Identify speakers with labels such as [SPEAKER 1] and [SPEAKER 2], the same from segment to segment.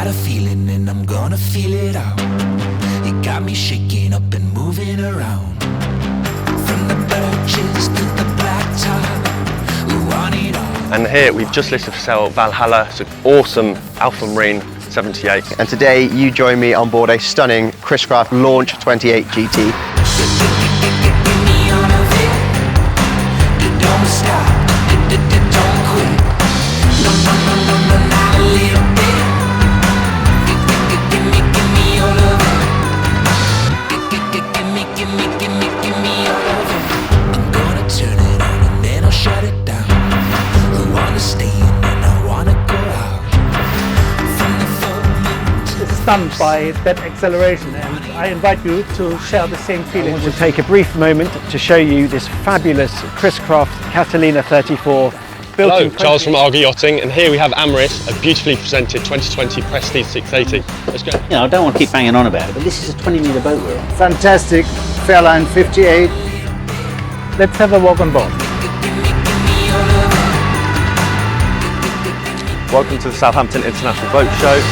[SPEAKER 1] a feeling and I'm gonna feel it out. You got me shaking up and moving around. From the birches to the blacktop, we want it all.
[SPEAKER 2] And here we've just listed for sale Valhalla. It's an awesome Alpha Marine 78.
[SPEAKER 3] And today you join me on board a stunning Chris Craft Launch 28 GT.
[SPEAKER 4] Stunned by that acceleration, and I invite you to share the same feeling.
[SPEAKER 5] I want to take a brief moment to show you this fabulous Chris Craft Catalina 34.
[SPEAKER 2] Hello, Charles from Argo Yachting, and here we have Amaris, a beautifully presented 2020 Prestige 680. Let's go.
[SPEAKER 6] You know, I don't want to keep banging on about it, but this is a 20-metre boat we're on.
[SPEAKER 4] Fantastic Fairline 58. Let's have a walk on board.
[SPEAKER 2] Welcome to the Southampton International Boat Show.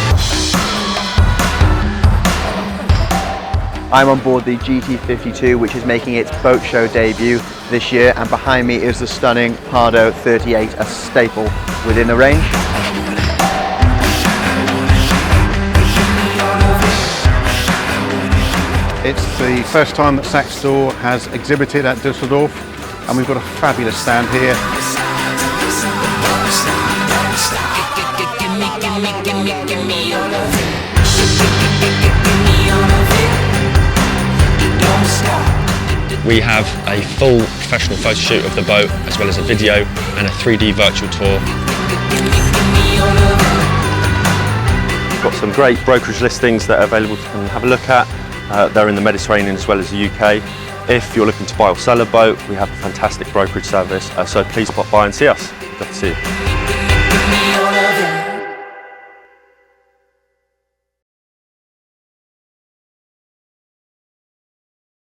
[SPEAKER 3] I'm on board the GT52, which is making its boat show debut this year, and behind me is the stunning Pardo 38, a staple within the range.
[SPEAKER 7] It's the first time that Saxdor has exhibited at Düsseldorf, and we've got a fabulous stand here.
[SPEAKER 2] We have a full professional photo shoot of the boat, as well as a video and a 3D virtual tour. We've got some great brokerage listings that are available to come and have a look at. They're in the Mediterranean as well as the UK. If you're looking to buy or sell a boat, we have a fantastic brokerage service, so please pop by and see us. Good to see you.